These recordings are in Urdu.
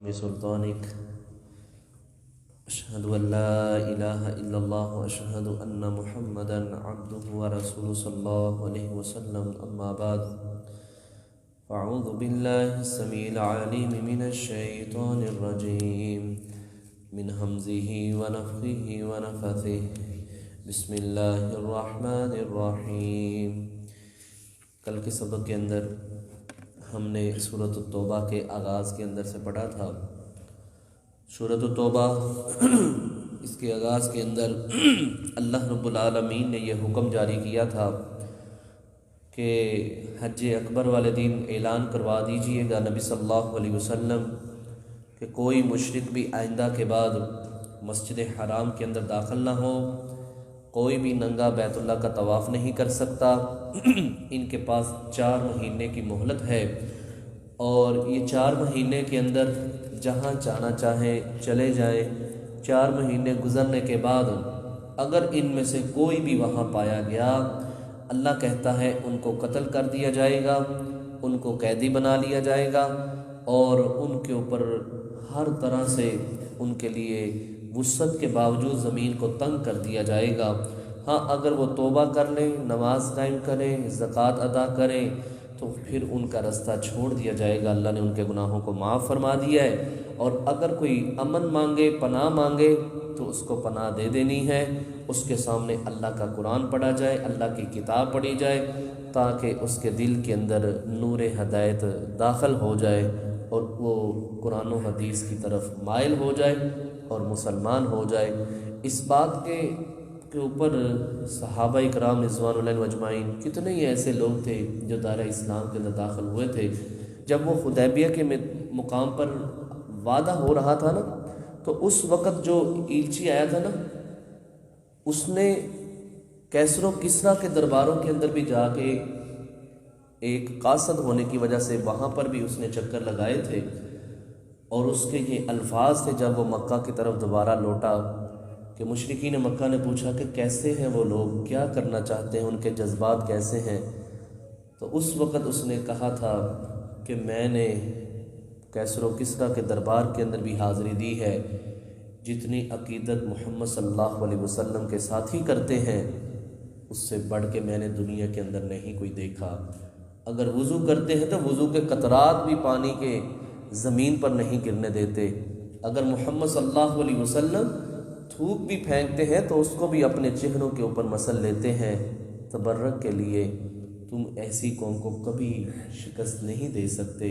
بسلطانك أشهد أن لا إله إلا الله وأشهد أن محمدا عبده ورسوله صلى الله عليه وسلم أما بعد فأعوذ بالله السميع العليم من الشيطان الرجيم من همزه ونفخه ونفثه بسم اللہ الرحمن الرحیم۔ کل کے سبق کے اندر ہم نے سورۃ التوبہ کے آغاز کے اندر سے پڑھا تھا۔ سورۃ التوبہ اس کے آغاز کے اندر اللہ رب العالمین نے یہ حکم جاری کیا تھا کہ حج اکبر والے دن اعلان کروا دیجئے گا نبی صلی اللہ علیہ وسلم کہ کوئی مشرک بھی آئندہ کے بعد مسجد حرام کے اندر داخل نہ ہو، کوئی بھی ننگا بیت اللہ کا طواف نہیں کر سکتا۔ ان کے پاس 4 مہینے کی مہلت ہے اور یہ 4 مہینے کے اندر جہاں جانا چاہیں چلے جائیں۔ 4 مہینے گزرنے کے بعد اگر ان میں سے کوئی بھی وہاں پایا گیا، اللہ کہتا ہے ان کو قتل کر دیا جائے گا، ان کو قیدی بنا لیا جائے گا اور ان کے اوپر ہر طرح سے ان کے لیے وسعت کے باوجود زمین کو تنگ کر دیا جائے گا۔ ہاں، اگر وہ توبہ کر لیں، نماز قائم کریں، زکوٰۃ ادا کریں تو پھر ان کا رستہ چھوڑ دیا جائے گا، اللہ نے ان کے گناہوں کو معاف فرما دیا ہے۔ اور اگر کوئی امن مانگے، پناہ مانگے تو اس کو پناہ دے دینی ہے، اس کے سامنے اللہ کا قرآن پڑھا جائے، اللہ کی کتاب پڑھی جائے تاکہ اس کے دل کے اندر نور ہدایت داخل ہو جائے اور وہ قرآن و حدیث کی طرف مائل ہو جائے اور مسلمان ہو جائے۔ اس بات کے اوپر صحابہ اکرام رضوان اللہ اجمعین کتنے ہی ایسے لوگ تھے جو دائرہ اسلام کے اندر داخل ہوئے تھے۔ جب وہ حدیبیہ کے مقام پر وعدہ ہو رہا تھا نا، تو اس وقت جو ایلچی آیا تھا نا، اس نے کیسر و کسریٰ کے درباروں کے اندر بھی جا کے ایک قاصد ہونے کی وجہ سے وہاں پر بھی اس نے چکر لگائے تھے، اور اس کے یہ الفاظ تھے جب وہ مکہ کی طرف دوبارہ لوٹا کہ مشرکین مکہ نے پوچھا کہ کیسے ہیں وہ لوگ، کیا کرنا چاہتے ہیں، ان کے جذبات کیسے ہیں۔ تو اس وقت اس نے کہا تھا کہ میں نے کیسر و کسریٰ کے دربار کے اندر بھی حاضری دی ہے، جتنی عقیدت محمد صلی اللہ علیہ وسلم کے ساتھی کرتے ہیں اس سے بڑھ کے میں نے دنیا کے اندر نہیں کوئی دیکھا۔ اگر وضو کرتے ہیں تو وضو کے قطرات بھی پانی کے زمین پر نہیں گرنے دیتے۔ اگر محمد صلی اللہ علیہ وسلم تھوک بھی پھینکتے ہیں تو اس کو بھی اپنے چہروں کے اوپر مسل لیتے ہیں تبرک کے لیے۔ تم ایسی قوم کو کبھی شکست نہیں دے سکتے،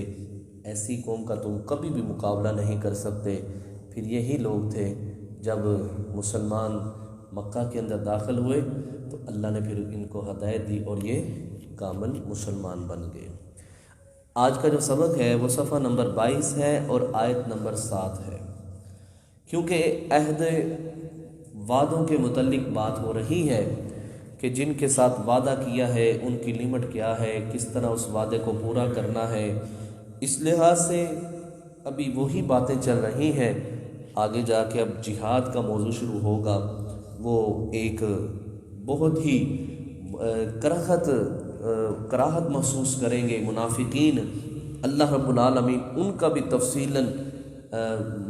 ایسی قوم کا تم کبھی بھی مقابلہ نہیں کر سکتے۔ پھر یہی لوگ تھے جب مسلمان مکہ کے اندر داخل ہوئے تو اللہ نے پھر ان کو ہدایت دی اور یہ کامل مسلمان بن گئے۔ آج کا جو سبق ہے وہ صفحہ نمبر 22 ہے اور آیت نمبر 7 ہے۔ کیونکہ عہد وعدوں کے متعلق بات ہو رہی ہے کہ جن کے ساتھ وعدہ کیا ہے ان کی لمٹ کیا ہے، کس طرح اس وعدے کو پورا کرنا ہے، اس لحاظ سے ابھی وہی باتیں چل رہی ہیں۔ آگے جا کے اب جہاد کا موضوع شروع ہوگا، وہ ایک بہت ہی کراہت محسوس کریں گے منافقین۔ اللہ رب العالمین ان کا بھی تفصیلاً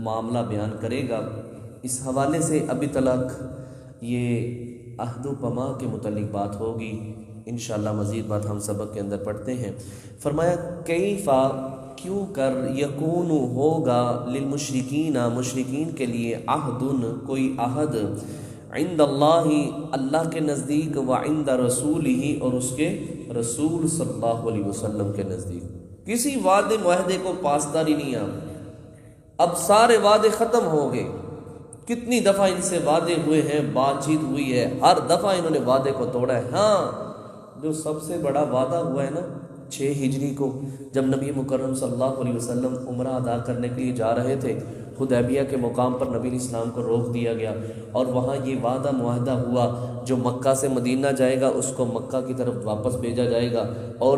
معاملہ بیان کرے گا۔ اس حوالے سے ابھی تک یہ عہد و پیمان کے متعلق بات ہوگی، انشاءاللہ مزید بات ہم سبق کے اندر پڑھتے ہیں۔ فرمایا کیفا، کیوں کر، یکون ہوگا، للمشرکین، مشرکین کے لیے، عہد، کوئی عہد، عند اللہ، اللہ کے نزدیک، وعند رسولہ، اور اس کے رسول صلی اللہ علیہ وسلم کے نزدیک۔ کسی وعدے معاہدے کو پاسداری نہیں ہے۔ اب سارے وعدے ختم ہو گئے۔ کتنی دفعہ ان سے وعدے ہوئے ہیں، بات چیت ہوئی ہے، ہر دفعہ انہوں نے وعدے کو توڑا ہے۔ ہاں، جو سب سے بڑا وعدہ ہوا ہے نا 6 ہجری کو، جب نبی مکرم صلی اللہ علیہ وسلم عمرہ ادا کرنے کے لیے جا رہے تھے، حدیبیہ کے مقام پر نبی اسلام کو روک دیا گیا اور وہاں یہ وعدہ معاہدہ ہوا جو مکہ سے مدینہ جائے گا اس کو مکہ کی طرف واپس بھیجا جائے گا، اور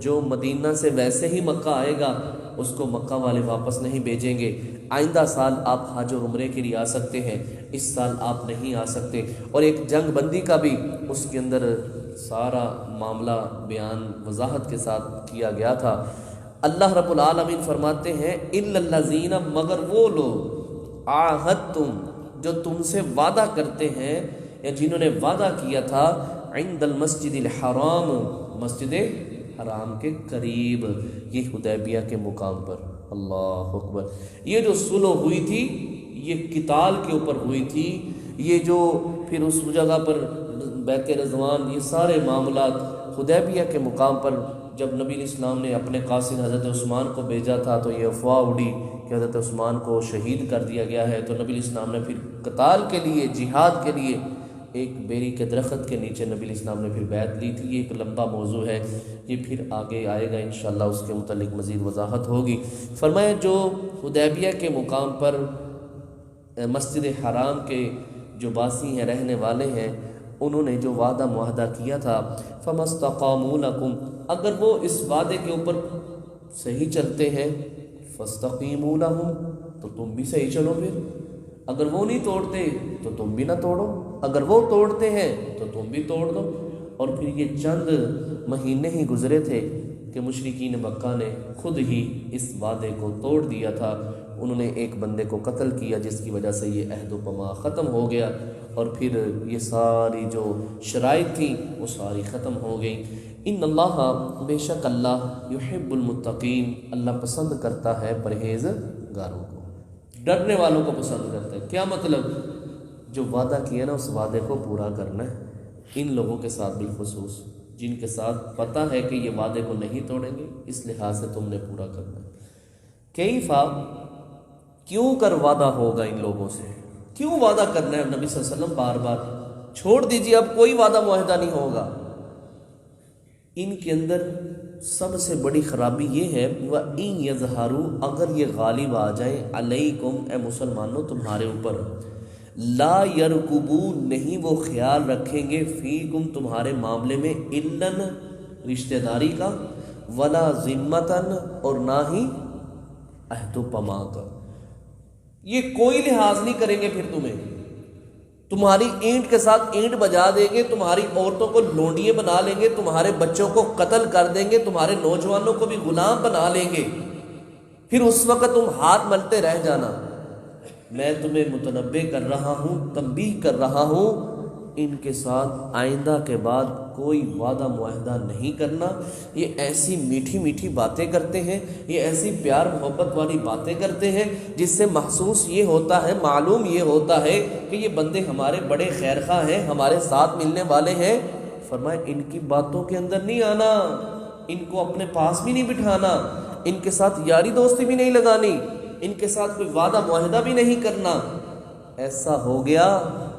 جو مدینہ سے ویسے ہی مکہ آئے گا اس کو مکہ والے واپس نہیں بھیجیں گے۔ آئندہ سال آپ حج اور عمرے کے لیے آ سکتے ہیں، اس سال آپ نہیں آ سکتے۔ اور ایک جنگ بندی کا بھی اس کے اندر سارا معاملہ بیان وضاحت کے ساتھ کیا گیا تھا۔ اللہ رب العالمین فرماتے ہیں الا الذین، مگر وہ لوگ عاہدتم، جو تم سے وعدہ کرتے ہیں یا جنہوں نے وعدہ کیا تھا عند المسجد الحرام، مسجد حرام کے قریب، یہ حدیبیہ کے مقام پر۔ اللہ اکبر۔ یہ جو صلح ہوئی تھی یہ قتال کے اوپر ہوئی تھی، یہ جو پھر اس جگہ پر بیت رضوان، یہ سارے معاملات حدیبیہ کے مقام پر جب نبی علیہ السلام نے اپنے قاصد حضرت عثمان کو بھیجا تھا تو یہ افواہ اڑی کہ حضرت عثمان کو شہید کر دیا گیا ہے، تو نبی علیہ السلام نے پھر قتال کے لیے، جہاد کے لیے ایک بیری کے درخت کے نیچے نبی علیہ السلام نے پھر بیعت لی تھی۔ یہ ایک لمبا موضوع ہے، یہ پھر آگے آئے گا انشاءاللہ، اس کے متعلق مزید وضاحت ہوگی۔ فرمایا جو حدیبیہ کے مقام پر مسجد حرام کے جو باسی ہیں، رہنے والے ہیں، انہوں نے جو وعدہ معاہدہ کیا تھا فَمَا اسْتَقَامُوا لَكُمْ، اگر وہ اس وعدے کے اوپر صحیح چلتے ہیں فَاسْتَقِيمُوا لَهُمْ، تو تم بھی صحیح چلو، پھر اگر وہ نہیں توڑتے تو تم بھی نہ توڑو، اگر وہ توڑتے ہیں تو تم بھی توڑ دو۔ اور پھر یہ چند مہینے ہی گزرے تھے کہ مشرکین مکہ نے خود ہی اس وعدے کو توڑ دیا تھا، انہوں نے ایک بندے کو قتل کیا جس کی وجہ سے یہ عہد و پیمان ختم ہو گیا، اور پھر یہ ساری جو شرائط تھیں وہ ساری ختم ہو گئیں۔ ان اللہ، بے شک اللہ، یحب المتقین، اللہ پسند کرتا ہے پرہیزگاروں کو، ڈرنے والوں کو پسند کرتا ہے۔ کیا مطلب؟ جو وعدہ کیا نا اس وعدے کو پورا کرنا ہے۔ ان لوگوں کے ساتھ بالخصوص جن کے ساتھ پتہ ہے کہ یہ وعدے کو نہیں توڑیں گے، اس لحاظ سے تم نے پورا کرنا ہے۔ کیفا، کیوں کر وعدہ ہوگا ان لوگوں سے، کیوں وعدہ کرنا ہے نبی صلی اللہ علیہ وسلم بار بار؟ چھوڑ دیجیے، اب کوئی وعدہ معاہدہ نہیں ہوگا۔ ان کے اندر سب سے بڑی خرابی یہ ہے وَإِن يَظْهَرُوا، اگر یہ غالب آ جائیں علیکم، اے مسلمانوں تمہارے اوپر، لا یرکبوا، نہیں وہ خیال رکھیں گے، فیکم، تمہارے معاملے میں، اِلًّا، رشتہ داری کا، ولا ذمتاً، اور نہ ہی عہد و پیمان کا، یہ کوئی لحاظ نہیں کریں گے، پھر تمہاری اینٹ کے ساتھ اینٹ بجا دیں گے، تمہاری عورتوں کو لونڈیے بنا لیں گے، تمہارے بچوں کو قتل کر دیں گے، تمہارے نوجوانوں کو بھی غلام بنا لیں گے، پھر اس وقت تم ہاتھ ملتے رہ جانا۔ میں تمہیں متنبہ کر رہا ہوں، تنبیہ کر رہا ہوں، ان کے ساتھ آئندہ کے بعد کوئی وعدہ معاہدہ نہیں کرنا۔ یہ ایسی میٹھی میٹھی باتیں کرتے ہیں، یہ ایسی پیار محبت والی باتیں کرتے ہیں جس سے محسوس یہ ہوتا ہے، معلوم یہ ہوتا ہے کہ یہ بندے ہمارے بڑے خیرخواہ ہیں، ہمارے ساتھ ملنے والے ہیں۔ فرمایا ان کی باتوں کے اندر نہیں آنا، ان کو اپنے پاس بھی نہیں بٹھانا، ان کے ساتھ یاری دوستی بھی نہیں لگانی، ان کے ساتھ کوئی وعدہ معاہدہ بھی نہیں کرنا۔ ایسا ہو گیا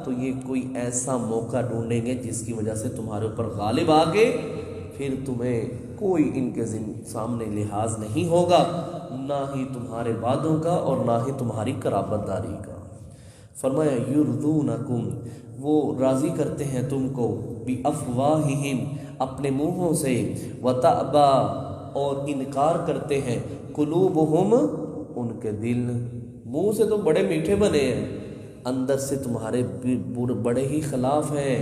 تو یہ کوئی ایسا موقع ڈھونڈیں گے جس کی وجہ سے تمہارے اوپر غالب آ کے پھر تمہیں کوئی ان کے سامنے لحاظ نہیں ہوگا، نہ ہی تمہارے وعدوں کا اور نہ ہی تمہاری قرابت داری کا۔ فرمایا یرضونکم، وہ راضی کرتے ہیں تم کو، بافواہہم، اپنے منہوں سے، وتأبا، اور انکار کرتے ہیں، قلوبہم، ان کے دل۔ منہ سے تو بڑے میٹھے بنے ہیں، اندر سے تمہارے بڑے ہی خلاف ہیں،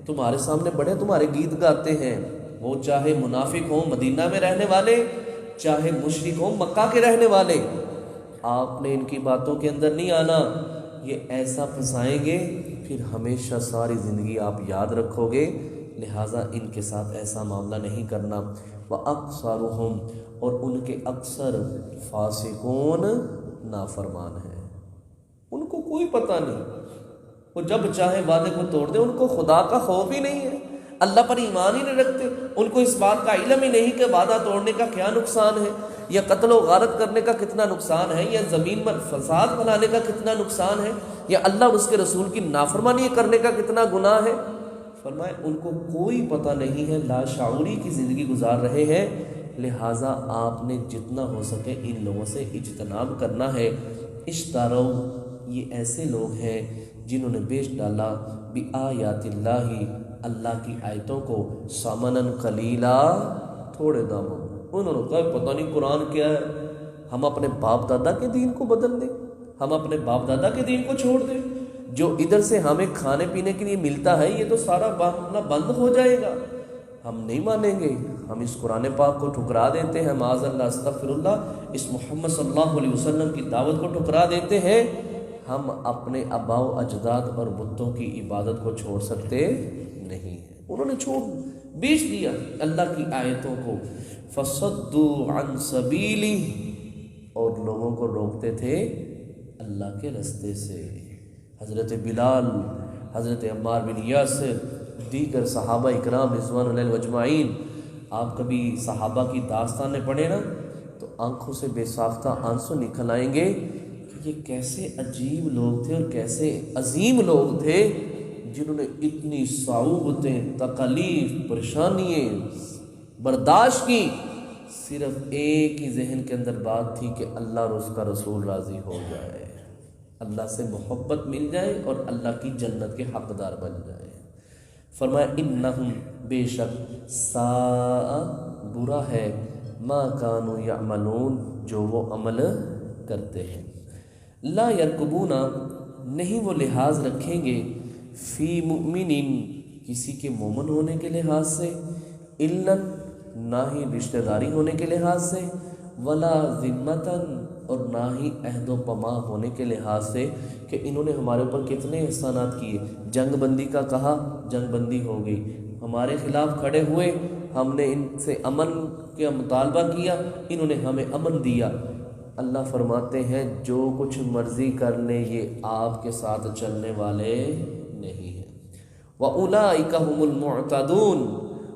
تمہارے سامنے بڑے تمہارے گیت گاتے ہیں، وہ چاہے منافق ہوں مدینہ میں رہنے والے، چاہے مشرک ہوں مکہ کے رہنے والے۔ آپ نے ان کی باتوں کے اندر نہیں آنا، یہ ایسا پھنسائیں گے پھر ہمیشہ ساری زندگی آپ یاد رکھو گے، لہٰذا ان کے ساتھ ایسا معاملہ نہیں کرنا۔ وَأَكْثَرُهُمْ، اور ان کے اکثر، فاسقون، نافرمان ہیں، ان کو کوئی پتہ نہیں، وہ جب چاہے وعدے کو توڑ دیں، ان کو خدا کا خوف ہی نہیں ہے، اللہ پر ایمان ہی نہیں رکھتے، ان کو اس بات کا علم ہی نہیں کہ وعدہ توڑنے کا کیا نقصان ہے، یا قتل و غارت کرنے کا کتنا نقصان ہے، یا زمین پر فساد بنانے کا کتنا نقصان ہے، یا اللہ اور اس کے رسول کی نافرمانی کرنے کا کتنا گناہ ہے۔ فرمائے ان کو کوئی پتہ نہیں ہے، لاشعوری کی زندگی گزار رہے ہیں، لہٰذا آپ نے جتنا ہو سکے ان لوگوں سے اجتناب کرنا ہے۔ اشترو، یہ ایسے لوگ ہیں جنہوں نے بیچ ڈالا بآیات اللہ، اللہ کی آیتوں کو، ثمناً قلیلا، تھوڑے داموں۔ انہوں نے کہا پتہ نہیں قرآن کیا ہے، ہم اپنے باپ دادا کے دین کو بدل دیں، ہم اپنے باپ دادا کے دین کو چھوڑ دیں، جو ادھر سے ہمیں کھانے پینے کے لیے ملتا ہے یہ تو سارا معاملہ بند ہو جائے گا، ہم نہیں مانیں گے، ہم اس قرآن پاک کو ٹھکرا دیتے ہیں، معاذ اللہ استغفر اللہ، اس محمد صلی اللہ علیہ وسلم کی دعوت کو ٹھکرا دیتے ہیں، ہم اپنے آباء و اجداد اور بتوں کی عبادت کو چھوڑ سکتے نہیں ہیں۔ انہوں نے چھوڑ بیچ دیا اللہ کی آیتوں کو، فصدوا عن سبیلی، اور لوگوں کو روکتے تھے اللہ کے رستے سے۔ حضرت بلال، حضرت عمار بن یاسر، دیگر صحابہ اکرام رضوان اللہ اجمعین، آپ کبھی صحابہ کی داستانیں پڑھیں نا تو آنکھوں سے بے ساختہ آنسو نکل آئیں گے کہ یہ کیسے عجیب لوگ تھے اور کیسے عظیم لوگ تھے جنہوں نے اتنی صعوبتیں، تکالیف، پریشانیاں برداشت کی، صرف ایک ہی ذہن کے اندر بات تھی کہ اللہ اور اس کا رسول راضی ہو جائے، اللہ سے محبت مل جائے اور اللہ کی جنت کے حقدار بن جائے۔ فرمایا انہم، بے شک، ساء، برا ہے، ما کانوا یعملون، جو وہ عمل کرتے ہیں۔ لا یرکبون، نہیں وہ لحاظ رکھیں گے، فی مؤمن، کسی کے مومن ہونے کے لحاظ سے، الا، نہ ہی رشتہ داری ہونے کے لحاظ سے، ولا ذمتاً، اور نہ ہی عہد و پما ہونے کے لحاظ سے کہ انہوں نے ہمارے اوپر کتنے احسانات کیے، جنگ بندی کا کہا، جنگ بندی ہو گئی، ہمارے خلاف کھڑے ہوئے، ہم نے ان سے امن کا مطالبہ کیا، انہوں نے ہمیں امن دیا۔ اللہ فرماتے ہیں جو کچھ مرضی کر لیں یہ آپ کے ساتھ چلنے والے نہیں ہیں۔ وَأُولَٰئِكَ هُمُ الْمُعْتَدُونَ،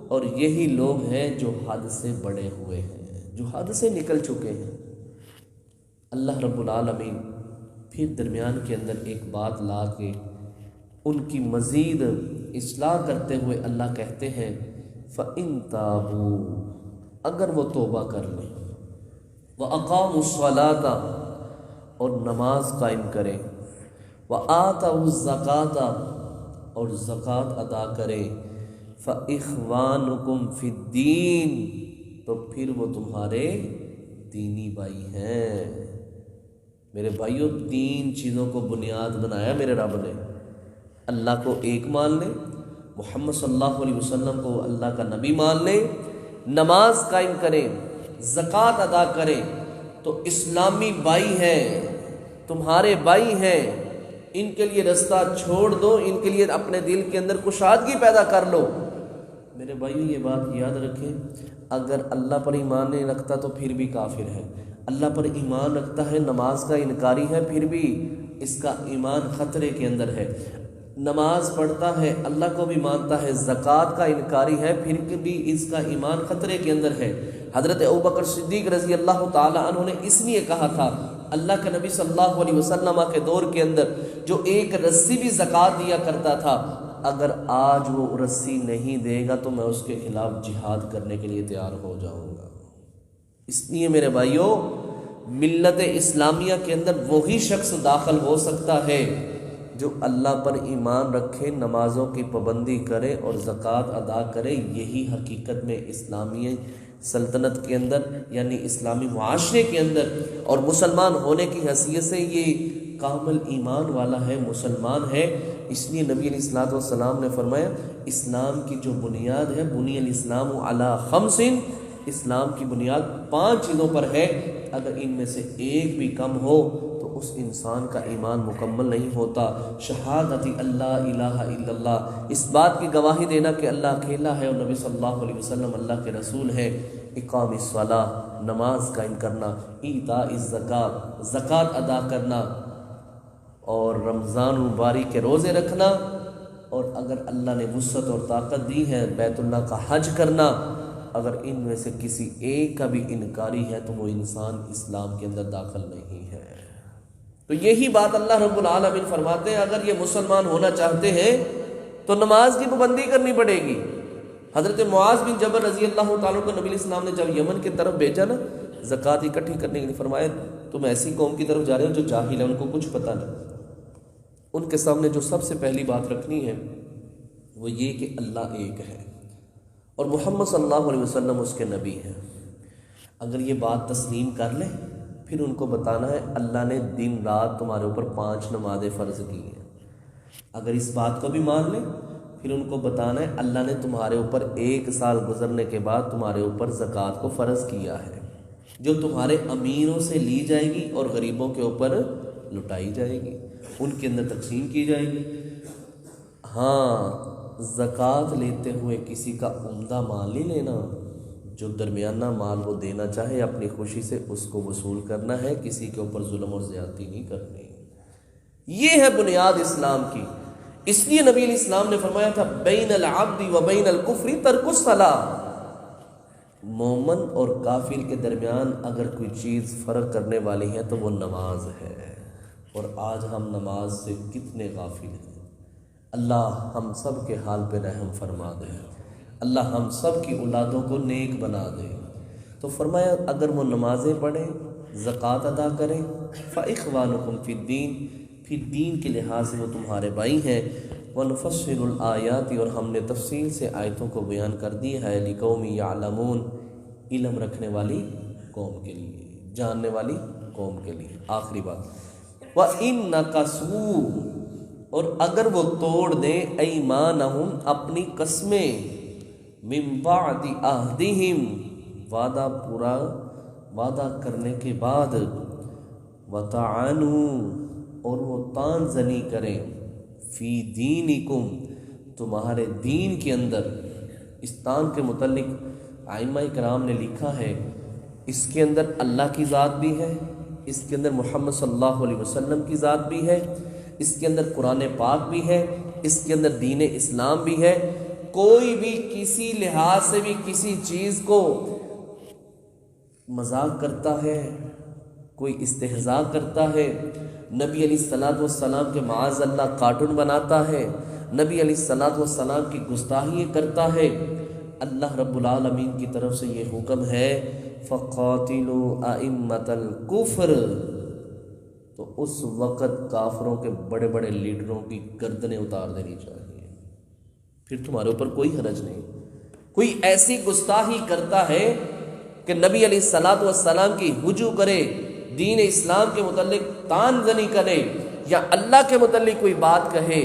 اور یہی لوگ ہیں جو حد سے بڑے ہوئے ہیں، جو حد سے نکل چکے ہیں۔ اللہ رب العالمین پھر درمیان کے اندر ایک بات لا کے ان کی مزید اصلاح کرتے ہوئے اللہ کہتے ہیں فَإِن تَابُوا، اگر وہ توبہ کر لیں، وَأَقَامُوا الصَّلَاةَ، اور نماز قائم کریں، وَآتَوُا الزَّكَاةَ، اور زکوٰۃ ادا کریں، فَإِخْوَانُكُمْ فِي الدِّينِ، تو پھر وہ تمہارے دینی بھائی ہیں۔ میرے بھائیوں، تین چیزوں کو بنیاد بنایا میرے رب نے، اللہ کو ایک مان لیں، محمد صلی اللہ علیہ وسلم کو اللہ کا نبی مان لیں، نماز قائم کریں، زکوٰۃ ادا کریں، تو اسلامی بھائی ہیں، تمہارے بھائی ہیں، ان کے لیے رستہ چھوڑ دو، ان کے لیے اپنے دل کے اندر کشادگی پیدا کر لو۔ میرے بھائیوں یہ بات یاد رکھیں، اگر اللہ پر ایمان نہیں رکھتا تو پھر بھی کافر ہے، اللہ پر ایمان رکھتا ہے، نماز کا انکاری ہے، پھر بھی اس کا ایمان خطرے کے اندر ہے، نماز پڑھتا ہے، اللہ کو بھی مانتا ہے، زکوٰۃ کا انکاری ہے، پھر بھی اس کا ایمان خطرے کے اندر ہے۔ حضرت ابوبکر صدیق رضی اللہ تعالی عنہ نے اس لیے کہا تھا، اللہ کے نبی صلی اللہ علیہ وسلم کے دور کے اندر جو ایک رسی بھی زکوٰۃ دیا کرتا تھا، اگر آج وہ رسی نہیں دے گا تو میں اس کے خلاف جہاد کرنے کے لیے تیار ہو جاؤں گا۔ اس لیے میرے بھائیوں، ملت اسلامیہ کے اندر وہی شخص داخل ہو سکتا ہے جو اللہ پر ایمان رکھے، نمازوں کی پابندی کرے اور زکوٰۃ ادا کرے۔ یہی حقیقت میں اسلامی سلطنت کے اندر، یعنی اسلامی معاشرے کے اندر اور مسلمان ہونے کی حیثیت سے یہ کامل ایمان والا ہے، مسلمان ہے۔ اس لیے نبی علیہ الصلوۃ والسلام نے فرمایا، اسلام کی جو بنیاد ہے، بنی الاسلام علی خمس، اسلام کی بنیاد 5 چیزوں پر ہے، اگر ان میں سے ایک بھی کم ہو تو اس انسان کا ایمان مکمل نہیں ہوتا۔ شہادت اللہ الہ الا اللہ، اس بات کی گواہی دینا کہ اللہ اکیلا ہے اور نبی صلی اللہ علیہ وسلم اللہ کے رسول ہے۔ اقام الصلاۃ، نماز قائم کرنا، ایتاء الزکوٰۃ، زکوٰۃ ادا کرنا، اور رمضان مبارک کے روزے رکھنا، اور اگر اللہ نے وسعت اور طاقت دی ہے بیت اللہ کا حج کرنا۔ اگر ان میں سے کسی ایک کا بھی انکاری ہے تو وہ انسان اسلام کے اندر داخل نہیں ہے۔ تو یہی بات اللہ رب العالمین فرماتے ہیں، اگر یہ مسلمان ہونا چاہتے ہیں تو نماز کی پابندی کرنی پڑے گی۔ حضرت معاذ بن جبل رضی اللہ تعالیٰ کو نبی علیہ السلام نے جب یمن کی طرف بھیجا نا زکوٰۃ اکٹھی کرنے کے لیے، فرمایا تم ایسی قوم کی طرف جا رہے ہو جو جاہل ہے، ان کو کچھ پتہ نہیں۔ ان کے سامنے جو سب سے پہلی بات رکھنی ہے وہ یہ کہ اللہ ایک ہے اور محمد صلی اللہ علیہ وسلم اس کے نبی ہیں۔ اگر یہ بات تسلیم کر لیں، پھر ان کو بتانا ہے اللہ نے دن رات تمہارے اوپر 5 نمازیں فرض کی ہیں۔ اگر اس بات کو بھی مان لیں پھر ان کو بتانا ہے اللہ نے تمہارے اوپر 1 سال گزرنے کے بعد تمہارے اوپر زکوٰۃ کو فرض کیا ہے، جو تمہارے امیروں سے لی جائے گی اور غریبوں کے اوپر لٹائی جائے گی، ان کے اندر تقسیم کی جائے گی۔ ہاں، زکوٰۃ لیتے ہوئے کسی کا عمدہ مال نہیں لینا، جو درمیانہ مال وہ دینا چاہے اپنی خوشی سے اس کو وصول کرنا ہے، کسی کے اوپر ظلم اور زیادتی نہیں کرنی۔ یہ ہے بنیاد اسلام کی۔ اس لیے نبی علیہ السلام نے فرمایا تھا بین العبد و بین الکفر ترک الصلاۃ، مومن اور کافر کے درمیان اگر کوئی چیز فرق کرنے والی ہے تو وہ نماز ہے، اور آج ہم نماز سے کتنے غافل ہیں۔ اللہ ہم سب کے حال پہ رحم فرما دے، اللہ ہم سب کی اولادوں کو نیک بنا دے۔ تو فرمایا اگر وہ نمازیں پڑھیں، زکوٰۃ ادا کریں، فَإِخْوَانُكُمْ فِي الدِّينِ، پھر دین کے لحاظ سے وہ تمہارے بھائی ہیں۔ وَنُفَصِّلُ الْآيَاتِ، اور ہم نے تفصیل سے آیتوں کو بیان کر دی ہے، لِقَوْمٍ يَعْلَمُونَ، علم رکھنے والی قوم کے لیے، جاننے والی قوم کے لیے۔ آخری بات، وَإِن نَكَثُوا، اور اگر وہ توڑ دیں ایمانہم، اپنی قسمیں، من بعد عہدہم، وعدہ کرنے کے بعد، وطعنوا، اور وہ طعن زنی کریں، فی دینکم، تمہارے دین کے اندر۔ اس طعن کے متعلق ائمہ کرام نے لکھا ہے اس کے اندر اللہ کی ذات بھی ہے، اس کے اندر محمد صلی اللہ علیہ وسلم کی ذات بھی ہے، اس کے اندر قرآن پاک بھی ہے، اس کے اندر دین اسلام بھی ہے۔ کوئی بھی کسی لحاظ سے بھی کسی چیز کو مذاق کرتا ہے، کوئی استہزاء کرتا ہے، نبی علیہ السلام کے معاذ اللہ کارٹون بناتا ہے، نبی علیہ السلام کی گستاخیاں کرتا ہے، اللہ رب العالمین کی طرف سے یہ حکم ہے فَقَاتِلُوا أَئِمَّةَ الْكُفْرِ، تو اس وقت کافروں کے بڑے بڑے لیڈروں کی گردنیں اتار دینی چاہیے، پھر تمہارے اوپر کوئی حرج نہیں۔ کوئی ایسی گستاخی کرتا ہے کہ نبی علیہ السلام کی ہجو کرے، دین اسلام کے متعلق طعن زنی کرے، یا اللہ کے متعلق کوئی بات کہے۔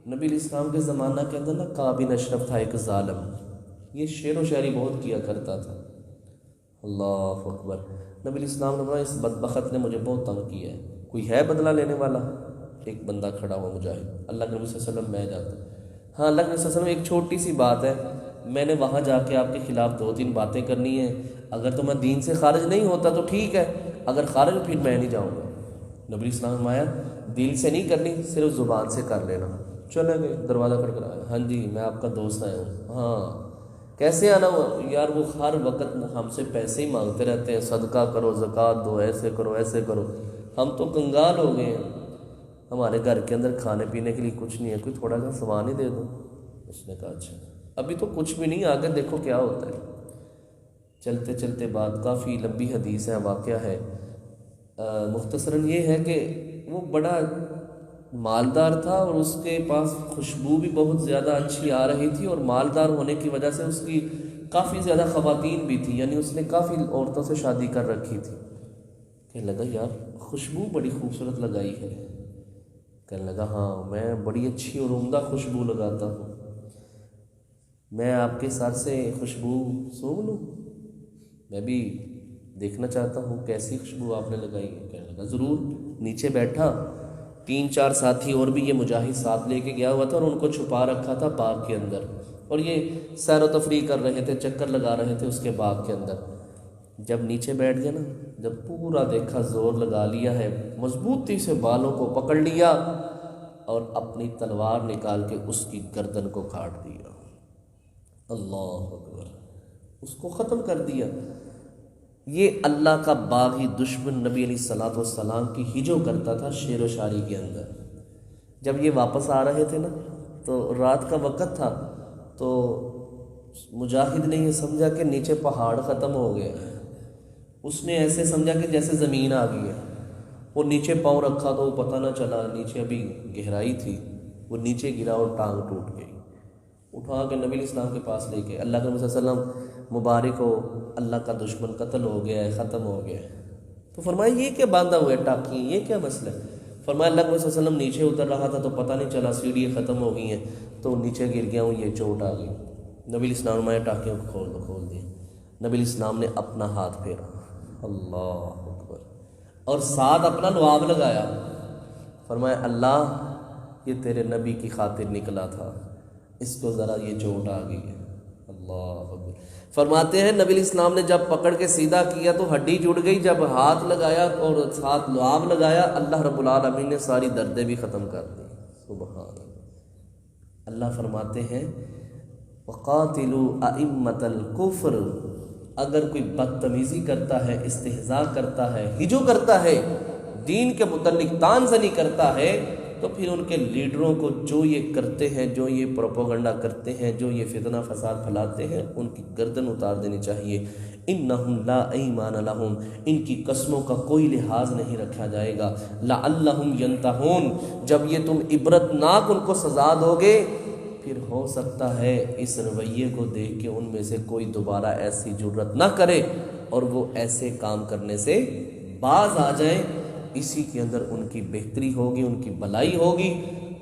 نبی علیہ السلام کے زمانہ کے اندر نا کعب بن اشرف تھا ایک ظالم، یہ شعر و شاعری بہت کیا کرتا تھا۔ اللہ اکبر، نبی علیہ السلام نے بولا اس بدبخت نے مجھے بہت تنگ کیا ہے، کوئی ہے بدلہ لینے والا؟ ایک بندہ کھڑا ہوا مجاہد، اللہ کے نبی صلی اللہ علیہ وسلم میں جاتا ہوں، ہاں اللہ کے نبی صلی اللہ علیہ وسلم ایک چھوٹی سی بات ہے، میں نے وہاں جا کے آپ کے خلاف 2-3 باتیں کرنی ہیں، اگر تو میں دین سے خارج نہیں ہوتا تو ٹھیک ہے، اگر خارج پھر میں نہیں جاؤں گا۔ نبی علیہ السلام نے فرمایا دل سے نہیں کرنی، صرف زبان سے کر لینا۔ چلے گئے، دروازہ کھٹکھٹایا، ہاں جی میں آپ کا دوست آیا ہوں۔ ہاں کیسے آنا ہوا؟ یار وہ ہر وقت ہم سے پیسے ہی مانگتے رہتے ہیں، صدقہ کرو، زکوٰۃ دو، ایسے کرو ایسے کرو، ہم تو کنگال ہو گئے ہیں، ہمارے گھر کے اندر کھانے پینے کے لیے کچھ نہیں ہے، کوئی تھوڑا سا سامان ہی دے دو۔ اس نے کہا اچھا ابھی تو کچھ بھی نہیں، آگے دیکھو کیا ہوتا ہے۔ چلتے چلتے بات کافی لمبی حدیث ہے، واقعہ ہے، مختصراً یہ ہے کہ وہ بڑا مالدار تھا اور اس کے پاس خوشبو بھی بہت زیادہ اچھی آ رہی تھی، اور مالدار ہونے کی وجہ سے اس کی کافی زیادہ خواتین بھی تھی، یعنی اس نے کافی عورتوں سے شادی کر رکھی تھی۔ کہنے لگا یار خوشبو بڑی خوبصورت لگائی ہے، کہنے لگا ہاں میں بڑی اچھی اور عمدہ خوشبو لگاتا ہوں، میں آپ کے ساتھ سے خوشبو سونگھ لوں، میں بھی دیکھنا چاہتا ہوں کیسی خوشبو آپ نے لگائی ہے۔ کہنے لگا ضرور۔ نیچے بیٹھا، 3-4 ساتھی اور بھی یہ مجاہد ساتھ لے کے گیا ہوا تھا، اور ان کو چھپا رکھا تھا باغ کے اندر، اور یہ سیر و تفریح کر رہے تھے، چکر لگا رہے تھے اس کے باغ کے اندر۔ جب نیچے بیٹھ گیا نا، جب پورا دیکھا زور لگا لیا ہے، مضبوطی سے بالوں کو پکڑ لیا اور اپنی تلوار نکال کے اس کی گردن کو کاٹ دیا۔ اللہ اکبر، اس کو ختم کر دیا۔ یہ اللہ کا باغی دشمن نبی علیہ السلام کی ہجو کرتا تھا شعر و شاعری کے اندر۔ جب یہ واپس آ رہے تھے نا تو رات کا وقت تھا، تو مجاہد نے یہ سمجھا کہ نیچے پہاڑ ختم ہو گیا ہے، اس نے ایسے سمجھا کہ جیسے زمین آ گئی ہے، وہ نیچے پاؤں رکھا تو وہ پتہ نہ چلا، نیچے ابھی گہرائی تھی، وہ نیچے گرا اور ٹانگ ٹوٹ گئی۔ اٹھا کے نبی علیہ السلام کے پاس لے کے، اللہ کے نبی صلی اللہ علیہ وسلم مبارک ہو، اللہ کا دشمن قتل ہو گیا ہے، ختم ہو گیا ہے۔ تو فرمایا یہ کیا باندھا ہوا ہے ٹاکی، یہ کیا مسئلہ ہے؟ فرمایا اللہ کے صلی اللہ علیہ وسلم نیچے اتر رہا تھا تو پتہ نہیں چلا سیڑھیاں ختم ہو گئی ہیں تو نیچے گر گیا ہوں، یہ چوٹ آ گئی۔ نبی علیہ السلام نے ٹانکیوں کو کھول دیے۔ نبی علیہ السلام نے اپنا ہاتھ پھیرا، اللہ اکبر، اور ساتھ اپنا لعاب لگایا۔ فرمایا اللہ یہ تیرے نبی کی خاطر نکلا تھا، اس کو ذرا یہ چوٹ آ گئی ہے۔ اللہ اکبر۔ فرماتے ہیں نبی علیہ السلام نے جب پکڑ کے سیدھا کیا تو ہڈی جڑ گئی، جب ہاتھ لگایا اور ساتھ لعاب لگایا اللہ رب العالمین نے ساری دردیں بھی ختم کر دی۔ سبحان اللہ۔ اللہ فرماتے ہیں وَقَاتِلُوا أَئِمَّةَ الْكُفْرِ، اگر کوئی بدتمیزی کرتا ہے، استہزاء کرتا ہے، ہجو کرتا ہے، دین کے متعلق طعنزنی کرتا ہے، تو پھر ان کے لیڈروں کو جو یہ کرتے ہیں، جو یہ پروپیگنڈا کرتے ہیں، جو یہ فتنہ فساد پھیلاتے ہیں، ان کی گردن اتار دینی چاہیے۔ انہم لا ایمان لہم، ان کی قسموں کا کوئی لحاظ نہیں رکھا جائے گا۔ لعلہم ینتہون، جب یہ تم عبرتناک ان کو سزا دو گے پھر ہو سکتا ہے اس رویے کو دیکھ کے ان میں سے کوئی دوبارہ ایسی جرت نہ کرے اور وہ ایسے کام کرنے سے باز آ جائیں۔ اسی کے اندر ان کی بہتری ہوگی، ان کی بھلائی ہوگی۔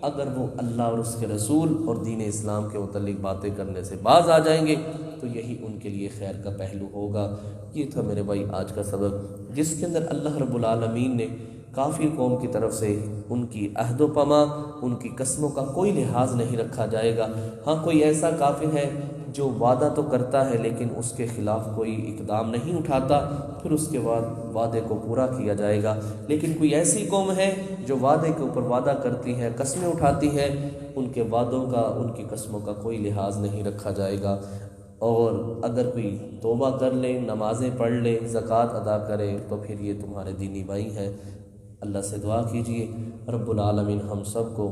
اگر وہ اللہ اور اس کے رسول اور دین اسلام کے متعلق باتیں کرنے سے باز آ جائیں گے تو یہی ان کے لیے خیر کا پہلو ہوگا۔ یہ تھا میرے بھائی آج کا سبق، جس کے اندر اللہ رب العالمین نے کافر قوم کی طرف سے ان کی عہد و پما، ان کی قسموں کا کوئی لحاظ نہیں رکھا جائے گا۔ ہاں کوئی ایسا کافر ہے جو وعدہ تو کرتا ہے لیکن اس کے خلاف کوئی اقدام نہیں اٹھاتا، پھر اس کے بعد وعدے کو پورا کیا جائے گا۔ لیکن کوئی ایسی قوم ہے جو وعدے کے اوپر وعدہ کرتی ہے، قسمیں اٹھاتی ہے، ان کے وعدوں کا، ان کی قسموں کا کوئی لحاظ نہیں رکھا جائے گا۔ اور اگر کوئی توبہ کر لے، نمازیں پڑھ لے، زکوٰۃ ادا کرے تو پھر یہ تمہارے دینی بھائی ہیں۔ اللہ سے دعا کیجئے رب العالمین ہم سب کو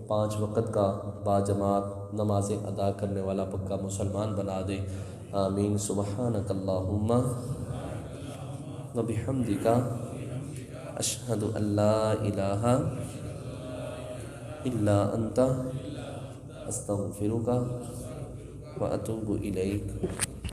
5 وقت کا باجماعت نمازیں ادا کرنے والا پکا مسلمان بنا دے، آمین۔ سبحانک اللہم وبحمدک، اشہد ان لا الہ الا انت، استغفرک واتوب الیک۔